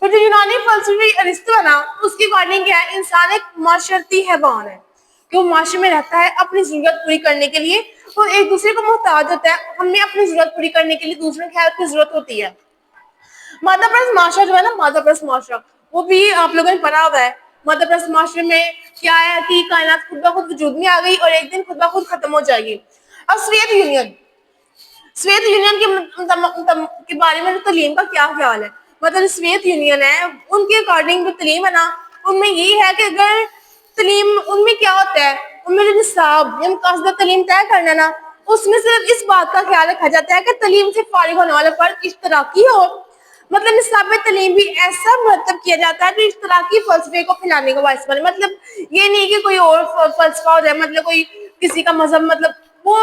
پھر جو یونانی فلسفی ارسطو ہے نا، اس کی اکارڈنگ کیا ہے، انسان ایک معاشرتی حیوان ہے کہ وہ معاشرے میں رہتا ہے اپنی ضرورت پوری کرنے کے لیے، اور ایک دوسرے کو محتاج ہوتا ہے، ہمیں اپنی ضرورت پوری کرنے کے لیے دوسروں کی ہیلپ کی ضرورت ہوتی ہے۔ مادہ پرست معاشرہ جو ہے نا، مادہ پرست معاشرہ، وہ بھی آپ لوگوں نے پڑھا ہوا ہے۔ مادہ پرست معاشرے میں کیا ہے کہ کائنات خود بخود وجود میں آ گئی اور ایک دن خود بخود ختم ہو جائے گی۔ اب سویت یونین کے بارے میں تعلیم کا کیا خیال ہے؟ مطلب سویت یونین ہے، ان کے اکارڈنگ جو تعلیم ہے نا، ان میں یہ ہے کہ اگر تعلیم، ان میں کیا ہوتا ہے، ان میں جو نصاب یا مقاصدہ تعلیم طے کرنا ہے نا، اس میں صرف اس بات کا خیال رکھا جاتا ہے کہ تعلیم سے فارغ ہونے والا فرد اشتراکی ہو۔ مطلب نصاب تعلیم بھی ایسا مرتب کیا جاتا ہے کہ اشتراکی فلسفے کو پھیلانے کا باعث بنے۔ مطلب یہ نہیں کہ کوئی اور فلسفہ ہو جائے، مطلب کوئی کسی کا مذہب، مطلب وہ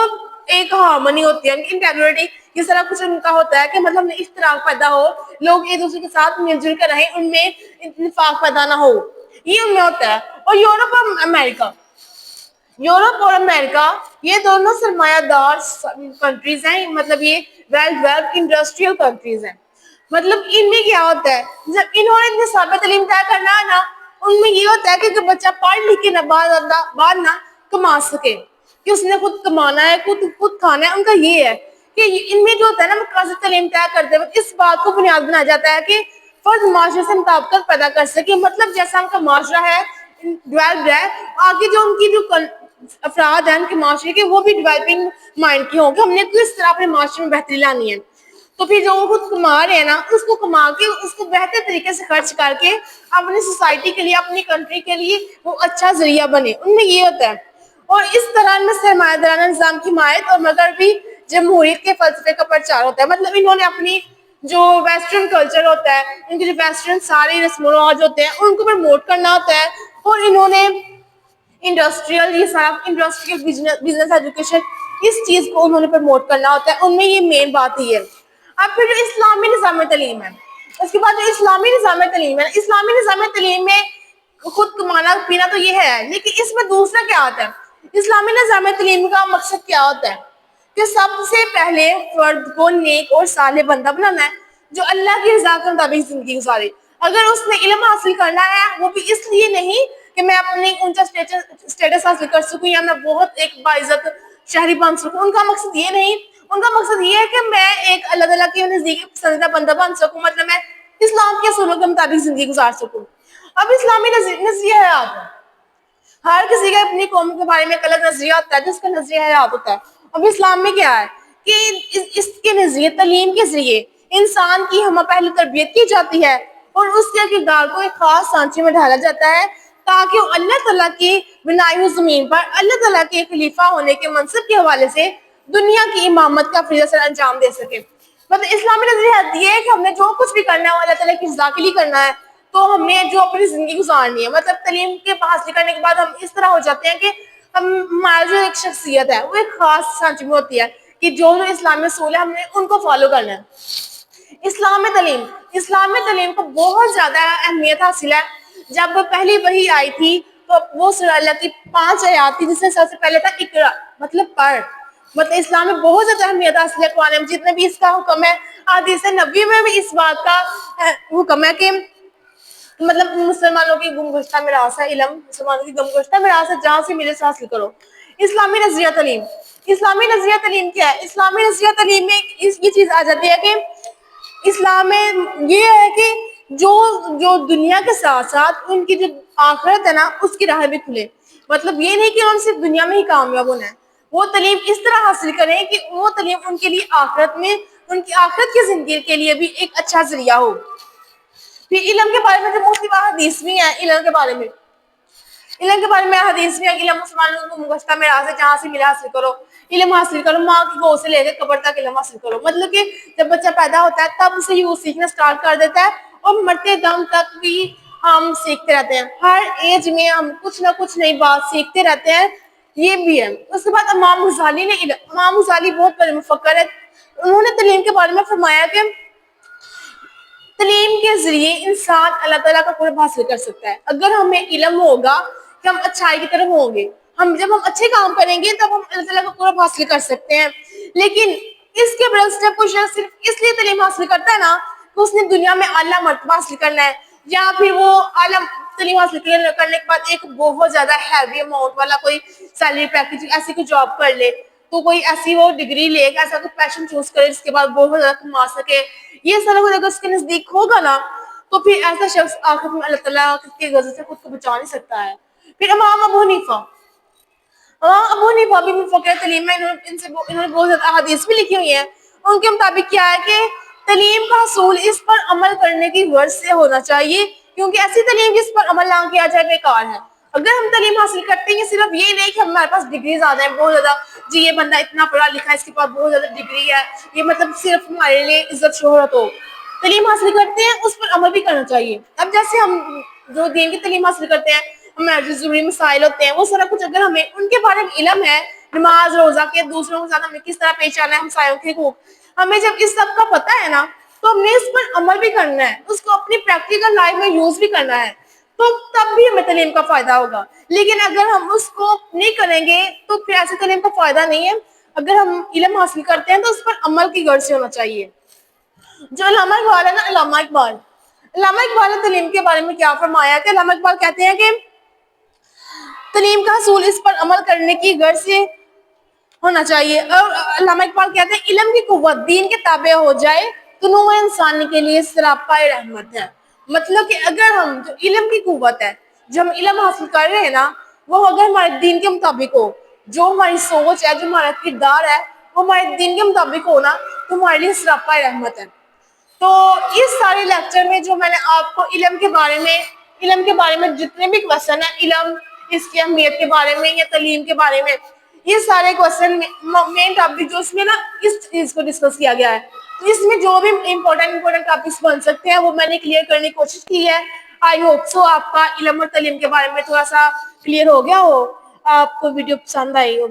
ایک ہارمونی ہوتی ہے، انٹیگریٹی، اس طرح کچھ ان کا ہوتا ہے کہ مطلب اشتراک پیدا ہو، لوگ ایک دوسرے کے ساتھ مل جل کر رہیں، ان میں نفاق پیدا نہ ہو، یہ ان میں ہوتا ہے۔ اور یورپ اور امریکہ یہ دونوں سرمایہ دار کنٹریز ہیں، مطلب یہ ویل ڈیولپڈ انڈسٹریل کنٹریز ہیں۔ مطلب ان میں کیا ہوتا ہے، جب انہوں نے نصاب تعلیم طے کرنا ہے نا، ان میں یہ ہوتا ہے کہ بچہ پڑھ لکھ کے نہ بعد نہ کما سکے، کہ اس نے خود کمانا ہے، خود کھانا ہے۔ ان کا یہ ہے کہ ان میں جو ہوتا ہے نا، مقاصد تعلیم طے کرتے وقت اس بات کو بنیاد بنایا جاتا ہے کہ فرد معاشرے سے مطابقت پیدا کر سکے۔ مطلب جیسا ان کا معاشرہ ہے ڈیولپڈ ہے، آگے جو ان کی جو افراد ہیں ان کے معاشرے کے، وہ بھی ڈیولپنگ مائنڈ کے ہوں کہ ہم نے کس طرح اپنے معاشرے میں بہتری لانی ہے۔ تو پھر جو وہ خود کما رہے ہیں نا، اس کو کما کے اس کو بہتر طریقے سے خرچ کر کے اپنی سوسائٹی کے لیے، اپنی کنٹری کے لیے وہ اچھا ذریعہ بنے، ان میں یہ ہوتا ہے۔ اور اس طرح میں سرمایہ دارانہ نظام کی حمایت اور مغربی جمہوریت کے فلسفے کا پرچار ہوتا ہے۔ مطلب انہوں نے اپنی جو ویسٹرن کلچر ہوتا ہے، ان کے جو ویسٹرن سارے رسم و رواج ہوتے ہیں، ان کو پروموٹ کرنا ہوتا ہے، اور انہوں نے انڈسٹریل بزنس ایجوکیشن، اس چیز کو انہوں نے پروموٹ کرنا ہوتا ہے، ان میں یہ مین بات ہی ہے۔ اب پھر جو اسلامی نظام تعلیم ہے، اس کے بعد جو اسلامی نظام تعلیم ہے، اسلامی نظام تعلیم میں خود کمانا پینا تو یہ ہے، لیکن اس میں دوسرا کیا آتا ہے؟ اسلامی نظام تعلیم کا مقصد کیا ہوتا ہے کہ سب سے پہلے فرد کو نیک اور صالح بندہ بنانا ہے، جو اللہ کی رضا کے مطابق زندگی گزارے۔ اگر اس نے علم حاصل کرنا ہے، وہ بھی اس لیے نہیں کہ میں اپنی اونچا اسٹیٹس حاصل کر سکوں یا میں بہت ایک باعزت شہری بن سکوں، ان کا مقصد یہ نہیں، ان کا مقصد یہ ہے کہ میں ایک اللہ تعالیٰ کے نزدیک پسندیدہ بندہ بن سکوں، مطلب میں اسلام کے اصولوں کے مطابق زندگی گزار سکوں۔ اب اسلامی نظریہ حیات ہے، ہر کسی کا اپنی قوم کے بارے میں ایک الگ نظریہ ہوتا ہے، جس کا نظریہ حیات ہوتا ہے۔ اب اسلام میں کیا ہے کہ اس کے نظریے تعلیم کے ذریعے انسان کی ہمہ پہلو تربیت کی جاتی ہے، اور اس کے کردار کو ایک خاص سانچے میں ڈھالا جاتا ہے، تاکہ وہ اللہ تعالیٰ کی بنائی ہوئی زمین پر اللہ تعالیٰ کے خلیفہ ہونے کے منصب کے حوالے سے دنیا کی امامت کا فریضہ سر انجام دے سکے۔ مطلب اسلامی نظریہ یہ ہے کہ ہم نے جو کچھ بھی کرنا ہے وہ اللہ تعالیٰ کی رضا کے لیے کرنا ہے، تو ہم نے جو اپنی زندگی گزارنی ہے، مطلب تعلیم کے حاصل کرنے کے بعد ہم اس طرح ہو جاتے ہیں کہ ہمارا جو ایک شخصیت ہے وہ ایک خاص سانچے میں ہوتی ہے کہ جو اسلامی اصول ہے ہم نے ان کو فالو کرنا ہے۔ اسلام میں تعلیم کو بہت زیادہ اہمیت حاصل ہے۔ جب پہلی وحی آئی تھی تو وہ سورہ اللہ کی 5 آیات تھی، جس میں سب سے پہلے تھا اقرا، مطلب پڑھ۔ مطلب اسلام میں بہت زیادہ اہمیت حاصل ہے، قرآن مجید میں بھی اس کا حکم ہے، حدیث نبی میں بھی اس بات کا حکم ہے کہ مطلب مسلمانوں کی گمگشتہ میراث ہے علم، مسلمانوں کی گمگشتہ میراث ہے، جہاں سے ملے سے حاصل کرو۔ اسلامی نظریہ تعلیم کیا ہے؟ اسلامی نظریہ تعلیم میں یہ چیز آ جاتی ہے کہ اسلام میں یہ ہے کہ جو دنیا کے ساتھ ساتھ ان کی جو آخرت ہے نا، اس کی راہ بھی کھلے۔ مطلب یہ نہیں کہ ان صرف دنیا میں ہی کامیاب ہونا ہے، وہ تعلیم اس طرح حاصل کریں کہ وہ تعلیم ان کے لیے آخرت میں، ان کی آخرت کی زندگی کے لیے بھی ایک اچھا ذریعہ ہو۔ پھر علم کے بارے میں جو مختلف حدیث بھی ہیں، علم کے بارے میں حدیث بھی ہے، علم مسلمانوں کو مگشتہ میراث ہے، جہاں سے ملے حاصل کرو، علم حاصل کرو، ماں کی گود سے لے کے قبر تک علم حاصل کرو۔ مطلب کہ جب بچہ پیدا ہوتا ہے تب اسے یہ سیکھنا سٹارٹ کر دیتا ہے، اور مرتے دم تک بھی ہم سیکھتے رہتے ہیں، ہر ایج میں ہم کچھ نہ کچھ نئی بات سیکھتے رہتے ہیں، یہ بھی ہے۔ اس کے بعد امام غزالی بہت بڑے مفکر ہے، انہوں نے تعلیم کے بارے میں فرمایا کہ تعلیم کے ذریعے انسان اللہ تعالیٰ کا قرب حاصل کر سکتا ہے۔ اگر ہمیں علم ہوگا کہ ہم اچھائی کی طرف ہوں گے، جب ہم اچھے کام کریں گے تب ہم اللہ تعالیٰ کا قرب حاصل کر سکتے ہیں۔ لیکن اس کے برعکس جب کوئی شخص صرف اس لیے تعلیم حاصل کرتا ہے نا کہ اس نے دنیا میں اعلیٰ مرتبہ حاصل کرنا ہے، یا پھر وہ اعلیٰ تعلیم حاصل کرنے کے بعد ایک بہت زیادہ ہیوی اماؤنٹ والا کوئی سیلری پیکج ایسی کوئی جاب کر لے، تو کوئی ایسی وہ ڈگری لے، ایسا کوئی پیشن چوز کرے جس کے بعد بہت زیادہ کما سکے. یہ سارا کچھ اگر اس کے نزدیک ہوگا نا تو پھر ایسا شخص آخر میں اللہ تعالیٰ کے غضب سے خود کو بچا نہیں سکتا ہے. پھر امام ابو حنیفہ بھی فقہ تعلیم میں انہوں نے بہت زیادہ احادیث بھی لکھی ہوئی ہیں. ان کے مطابق کیا ہے کہ تعلیم کا حصول اس پر عمل کرنے کی غرض سے ہونا چاہیے، کیونکہ ایسی تعلیم جس پر عمل نہ کیا جائے بیکار ہے. اگر ہم تعلیم حاصل کرتے ہیں صرف یہ نہیں کہ ہمارے پاس ڈگری زیادہ ہے بہت زیادہ، جی یہ بندہ اتنا پڑھا لکھا ہے اس کے پاس بہت زیادہ ڈگری ہے، یہ مطلب صرف ہمارے لیے عزت شہرت ہو. تعلیم حاصل کرتے ہیں اس پر عمل بھی کرنا چاہیے. اب جیسے ہم جو دین کی تعلیم حاصل کرتے ہیں، ہمارے جو ضروری مسائل ہوتے ہیں وہ سارا کچھ اگر ہمیں ان کے بارے میں علم ہے، نماز روزہ کے دوسروں کے ساتھ ہمیں کس طرح پیش آنا ہے، ہمسایوں کے حقوق، ہمیں جب اس سب کا پتہ ہے نا تو ہم نے اس پر عمل بھی کرنا ہے، اس کو اپنی پریکٹیکل لائف میں یوز بھی کرنا ہے، تو تب بھی ہمیں تعلیم کا فائدہ ہوگا. لیکن اگر ہم اس کو نہیں کریں گے تو پھر ایسی تعلیم کا فائدہ نہیں ہے. اگر ہم علم حاصل کرتے ہیں تو اس پر عمل کی غرض سے ہونا چاہیے. جو علامہ اقبال ہے نا، علامہ اقبال نے تعلیم کے بارے میں کیا فرمایا کہ علامہ اقبال کہتے ہیں کہ تعلیم کا حصول اس پر عمل کرنے کی غرض سے ہونا چاہیے. اور علامہ اقبال کہتے ہیں علم کی قوت دین کے تابع ہو جائے تو نوع انسانی کے لیے سراپا رحمت ہے. مطلب کہ اگر ہم جو علم کی قوت ہے، جو ہم علم حاصل کر رہے ہیں نا، وہ اگر ہمارے دین کے مطابق ہو، جو ہماری سوچ ہے، جو ہمارا کردار ہے وہ ہمارے دین کے مطابق ہونا تو ہمارے لیے سراپا رحمت ہے. تو اس سارے لیکچر میں جو میں نے آپ کو علم کے بارے میں جتنے بھی کوسچن ہیں، علم، اس کی اہمیت کے بارے میں یا تعلیم کے بارے میں، یہ سارے کوسچن مین ٹاپک جو اس میں نا اس چیز کو ڈسکس کیا گیا ہے. تو اس میں جو بھی امپورٹنٹ ٹاپکس بن سکتے ہیں وہ میں نے کلیئر کرنے کی کوشش کی ہے. آئی ہوپ سو آپ کا علم اور تعلیم کے بارے میں تھوڑا سا کلیئر ہو گیا ہو، آپ کو ویڈیو پسند آئی ہو.